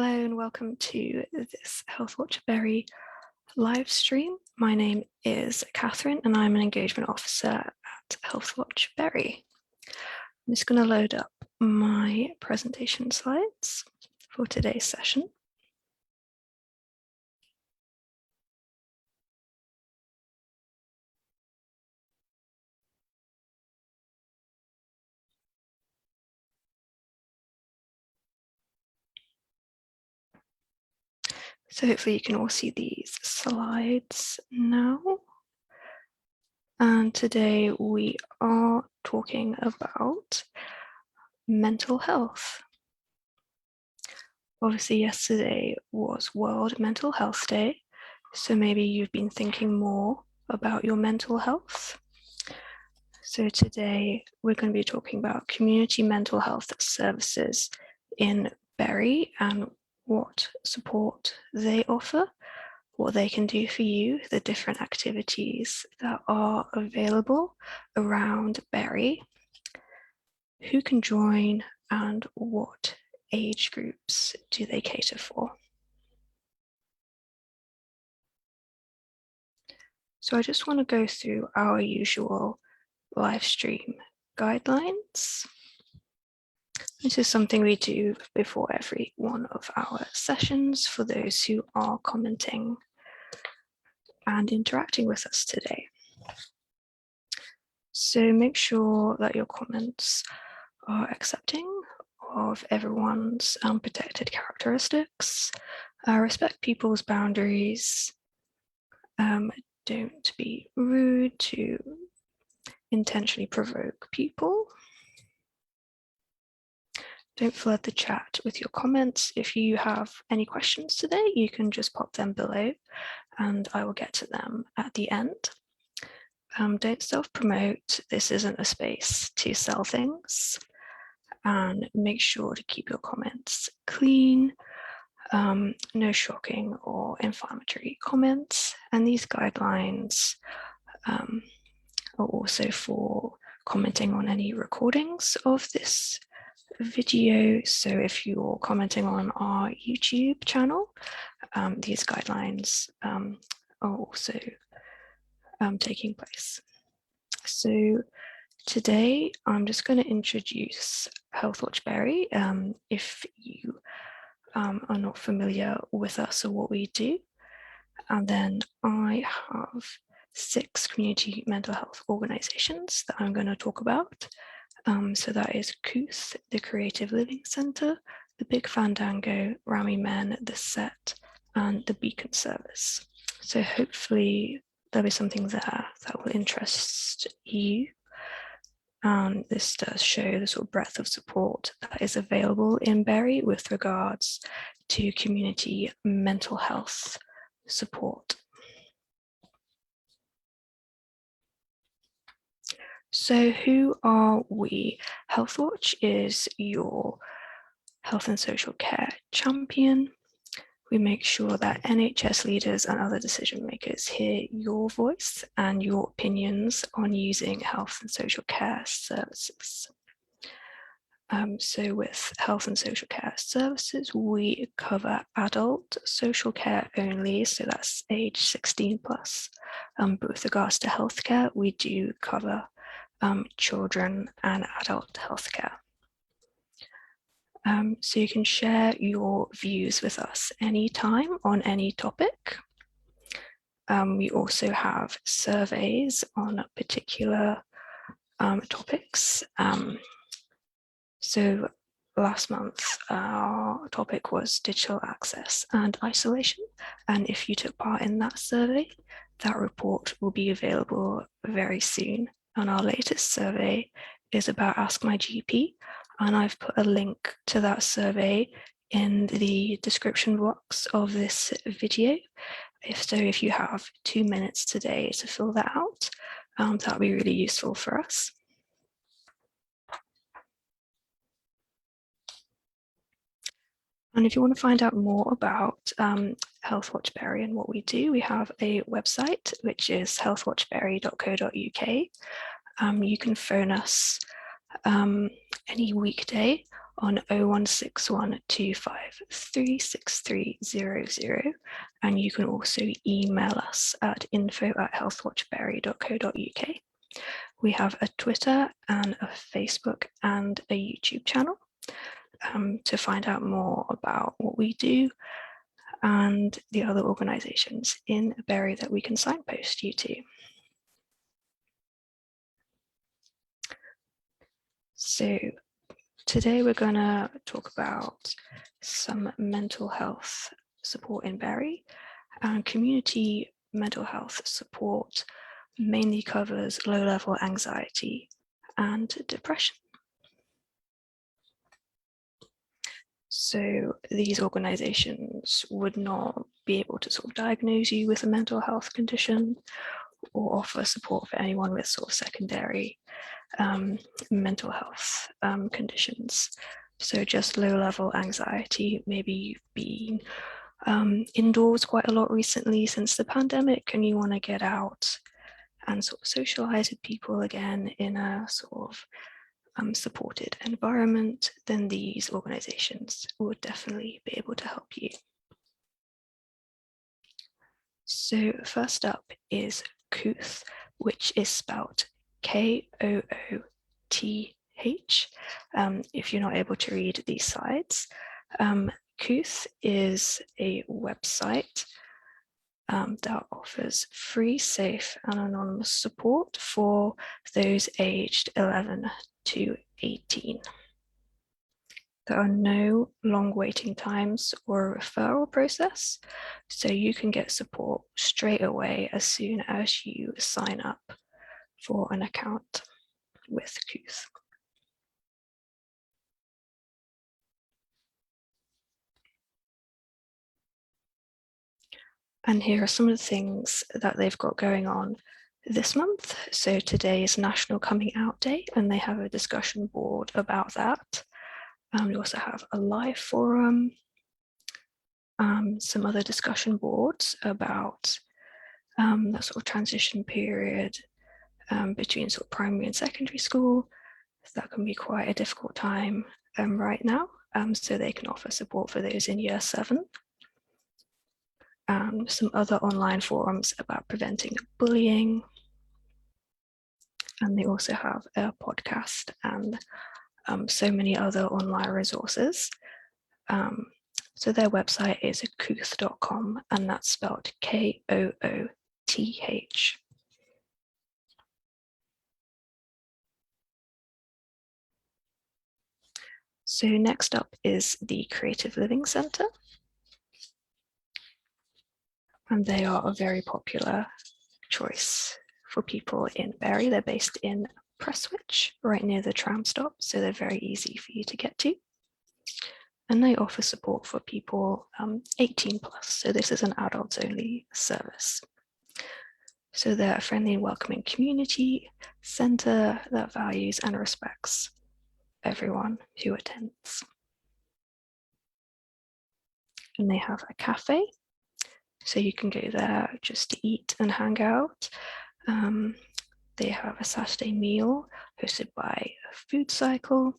Hello and welcome to this Healthwatch Bury live stream. My name is Catherine and I'm an engagement officer at Healthwatch Bury. I'm just going to load up my presentation slides for today's session. So hopefully you can all see these slides now. And today we are talking about mental health. Obviously yesterday was World Mental Health Day, so maybe you've been thinking more about your mental health. So today we're going to be talking about community mental health services in Bury and what support they offer, what they can do for you, the different activities that are available around Bury, who can join, and what age groups do they cater for. So I just want to go through our usual live stream guidelines. This is something we do before every one of our sessions for those who are commenting and interacting with us today. So make sure that your comments are accepting of everyone's protected characteristics, respect people's boundaries, don't be rude to intentionally provoke people. Don't flood the chat with your comments. If you have any questions today, you can just pop them below and I will get to them at the end. Don't self-promote. This isn't a space to sell things. And make sure to keep your comments clean. No shocking or inflammatory comments. And these guidelines are also for commenting on any recordings of this video. So if you're commenting on our YouTube channel, these guidelines are also taking place. So today I'm just going to introduce Healthwatch Bury. If you are not familiar with us or what we do, and then I have 6 community mental health organizations that I'm going to talk about. So that is Kuth, the Creative Living Centre, the Big Fandango, Ramsey Men, the Set, and the Beacon Service. So hopefully there'll be something there that will interest you. And this does show the sort of breadth of support that is available in Bury with regards to community mental health support. So who are we? Healthwatch is your health and social care champion. We make sure that NHS leaders and other decision makers hear your voice and your opinions on using health and social care services. So with health and social care services, we cover adult social care only, so that's age 16 plus. But with regards to healthcare, we do cover children and adult healthcare. So you can share your views with us anytime on any topic. We also have surveys on particular topics. So last month, our topic was digital access and isolation. And if you took part in that survey, that report will be available very soon. And our latest survey is about Ask My GP. And I've put a link to that survey in the description box of this video. If you have 2 minutes today to fill that out, that'll be really useful for us. And if you want to find out more about Healthwatch Bury and what we do, we have a website, which is healthwatchbury.co.uk. You can phone us any weekday on 01612536300, and you can also email us at info@healthwatchbury.co.uk. We have a Twitter and a Facebook and a YouTube channel to find out more about what we do and the other organisations in Bury that we can signpost you to. So today we're going to talk about some mental health support in Bury, and community mental health support mainly covers low-level anxiety and depression. So these organisations would not be able to sort of diagnose you with a mental health condition or offer support for anyone with sort of secondary mental health conditions. So just low-level anxiety, maybe you've been indoors quite a lot recently since the pandemic and you want to get out and sort of socialise with people again in a sort of supported environment, then these organisations would definitely be able to help you. So first up is Kuth, which is spelled Kooth. If you're not able to read these sides, Kuth is a website that offers free, safe and anonymous support for those aged 11 to 18. There are no long waiting times or a referral process, so you can get support straight away as soon as you sign up for an account with Kuth. And here are some of the things that they've got going on this month. So today is National Coming Out Day, and they have a discussion board about that. We also have a live forum, some other discussion boards about that sort of transition period between sort of primary and secondary school. That can be quite a difficult time right now, so they can offer support for those in year 7. Some other online forums about preventing bullying, and they also have a podcast and so many other online resources. So their website is kuth.com, and that's spelled Kooth. So next up is the Creative Living Centre, and they are a very popular choice for people in Bury. They're based in Prestwich, right near the tram stop, so they're very easy for you to get to. And they offer support for people 18 plus, so this is an adults only service. So they're a friendly and welcoming community centre that values and respects everyone who attends. And they have a cafe, so you can go there just to eat and hang out. They have a Saturday meal hosted by a food cycle,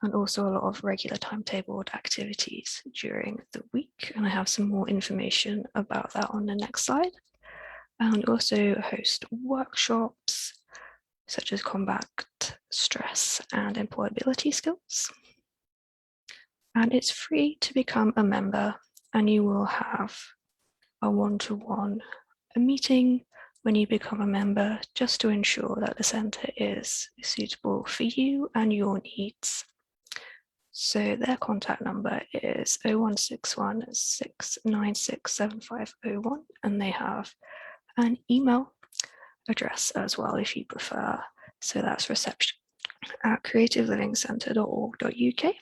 and also a lot of regular timetabled activities during the week. And I have some more information about that on the next slide. And also host workshops such as combat stress and employability skills. And it's free to become a member, and you will have a one-to-one meeting when you become a member, just to ensure that the centre is suitable for you and your needs. So their contact number is 0161 696 7501, and they have an email address as well if you prefer. So that's reception@creativelivingcentre.org.uk.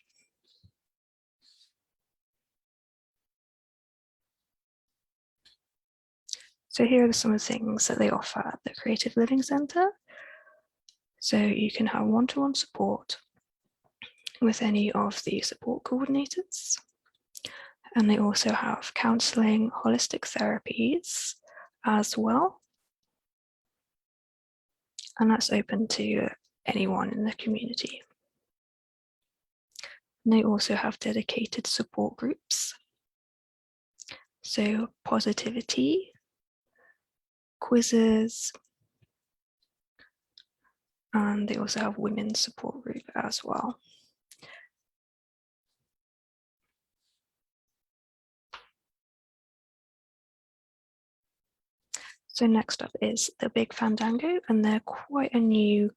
So here are some of the things that they offer at the Creative Living Centre. So you can have one-to-one support with any of the support coordinators. And they also have counselling, holistic therapies as well. And that's open to anyone in the community. And they also have dedicated support groups. So positivity, quizzes, and they also have women's support group as well. So next up is the Big Fandango, and they're quite a new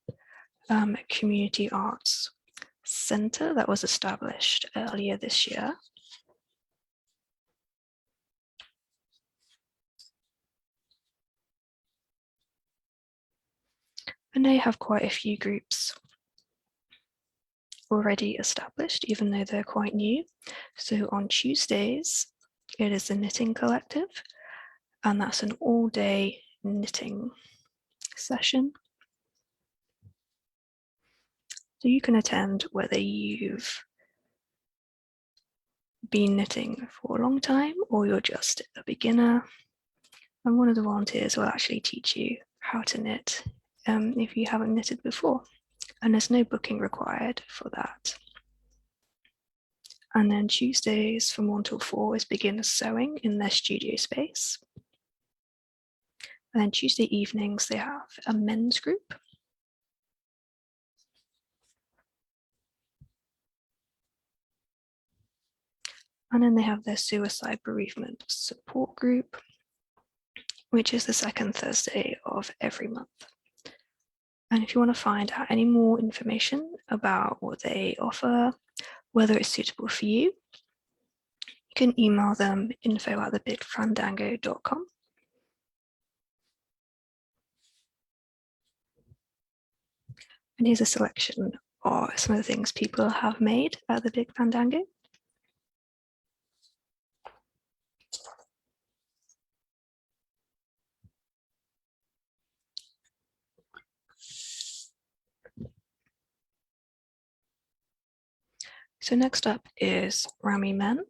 community arts centre that was established earlier this year. And they have quite a few groups already established, even though they're quite new. So on Tuesdays, it is the Knitting Collective, and that's an all-day knitting session. So you can attend whether you've been knitting for a long time or you're just a beginner. And one of the volunteers will actually teach you how to knit if you haven't knitted before. And there's no booking required for that. And then Tuesdays from 1 till 4 is beginner sewing in their studio space. And then Tuesday evenings, they have a men's group. And then they have their suicide bereavement support group, which is the second Thursday of every month. And if you want to find out any more information about what they offer, whether it's suitable for you, you can email them info@thebigfandango.com. And here's a selection of some of the things people have made at the Big Fandango. So next up is Ramsey Men,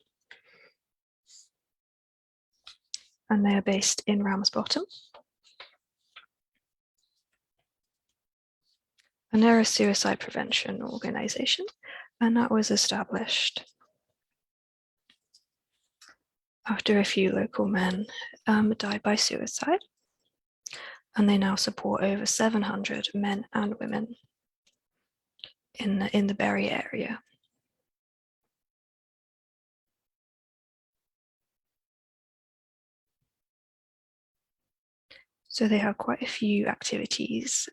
and they are based in Ramsbottom. And they're a suicide prevention organisation, and that was established after a few local men died by suicide. And they now support over 700 men and women in the Bury area. So they have quite a few activities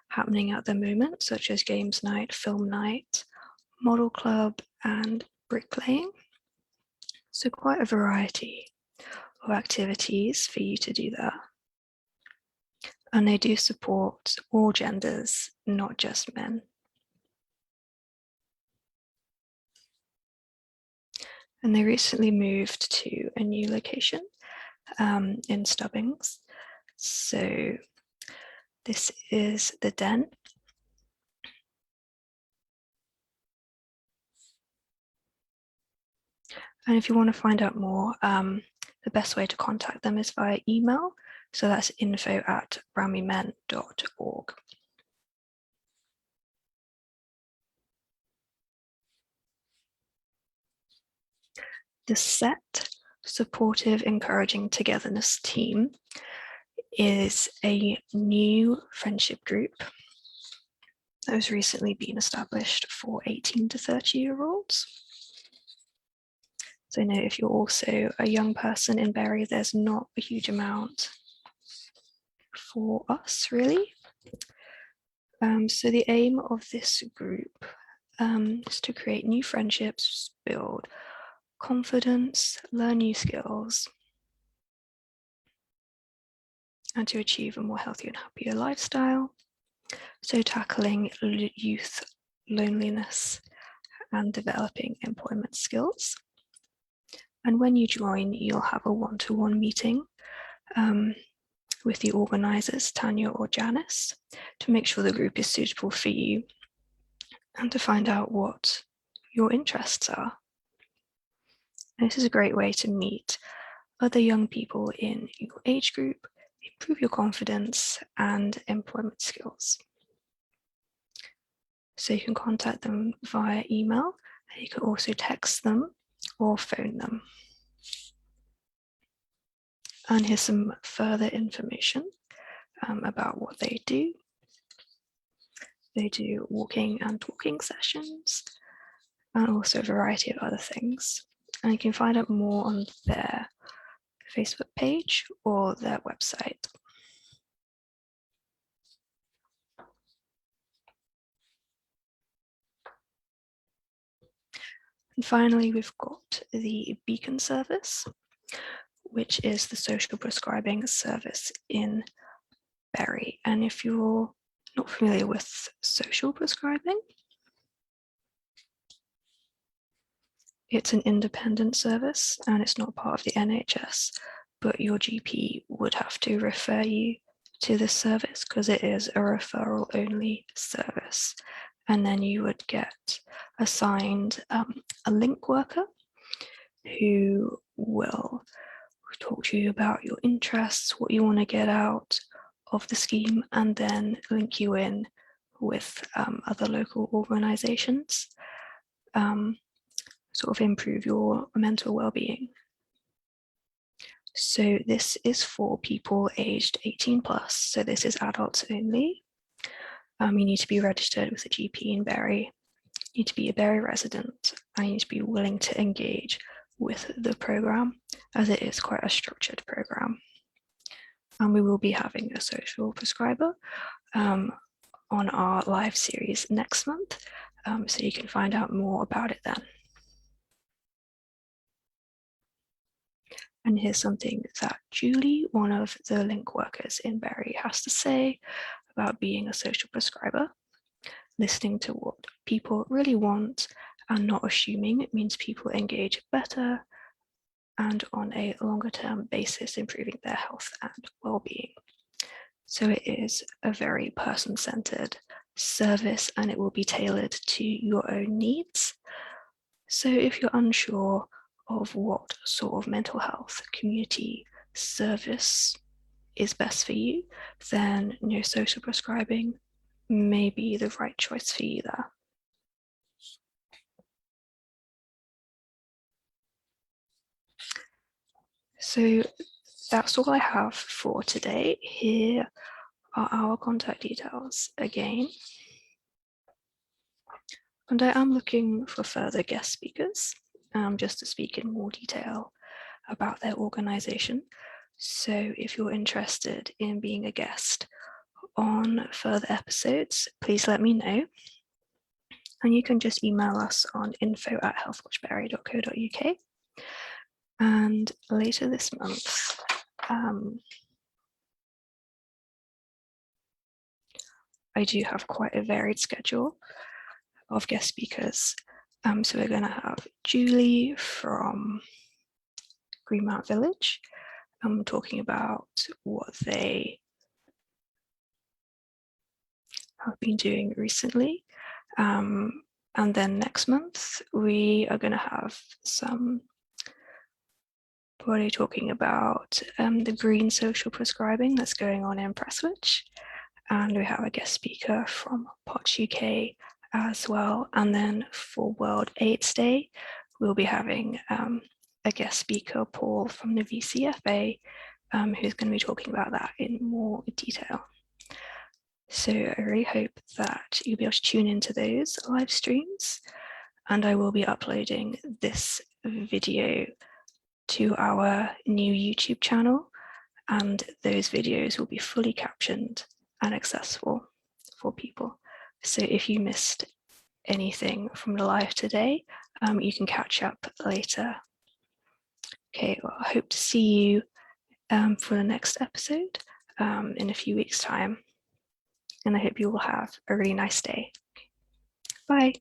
happening at the moment, such as games night, film night, model club, and bricklaying. So quite a variety of activities for you to do there. And they do support all genders, not just men. And they recently moved to a new location in Stubbings. So this is the Den. And if you want to find out more, the best way to contact them is via email. So that's info@ramseymen.org. The SET, Supportive Encouraging Togetherness team, is a new friendship group that has recently been established for 18 to 30-year-olds. So I know if you're also a young person in Bury, there's not a huge amount for us, really. So the aim of this group is to create new friendships, build confidence, learn new skills, and to achieve a more healthy and happier lifestyle. So tackling youth loneliness and developing employment skills. And when you join, you'll have a one-to-one meeting with the organisers, Tanya or Janice, to make sure the group is suitable for you and to find out what your interests are. And this is a great way to meet other young people in your age group, improve your confidence and employment skills. So you can contact them via email You can also text them or phone them. And here's some further information about what they do. They do walking and talking sessions, and also a variety of other things. And you can find out more on their Facebook page or their website. And finally, we've got the Beacon service, which is the social prescribing service in Bury. And if you're not familiar with social prescribing, it's an independent service and it's not part of the NHS, but your GP would have to refer you to this service because it is a referral only service. And then you would get assigned a link worker who will talk to you about your interests, what you want to get out of the scheme, and then link you in with other local organisations, sort of improve your mental well-being. So this is for people aged 18 plus, so this is adults only. You need to be registered with a GP in Bury, you need to be a Bury resident, and you need to be willing to engage with the programme, as it is quite a structured programme. And we will be having a social prescriber on our live series next month, so you can find out more about it then. And here's something that Julie, one of the link workers in Bury, has to say about being a social prescriber. Listening to what people really want and not assuming it means people engage better and on a longer term basis, improving their health and well-being. So it is a very person-centered service and it will be tailored to your own needs. So if you're unsure of what sort of mental health community service is best for you, then social prescribing may be the right choice for you there. So that's all I have for today. Here are our contact details again. And I am looking for further guest speakers, just to speak in more detail about their organisation. So if you're interested in being a guest on further episodes, please let me know. And you can just email us on info@healthwatchbury.co.uk. And later this month, I do have quite a varied schedule of guest speakers. So we're going to have Julie from Greenmount Village, talking about what they have been doing recently. And then next month, we are going to have somebody talking about the green social prescribing that's going on in Prestwich. And we have a guest speaker from Potch UK as well. And then for World AIDS Day, we'll be having a guest speaker, Paul from the VCFA, who's going to be talking about that in more detail. So I really hope that you'll be able to tune into those live streams, and I will be uploading this video to our new YouTube channel, and those videos will be fully captioned and accessible for people. So if you missed anything from the live today, you can catch up later. Okay, well, I hope to see you for the next episode in a few weeks' time. And I hope you will have a really nice day. Bye.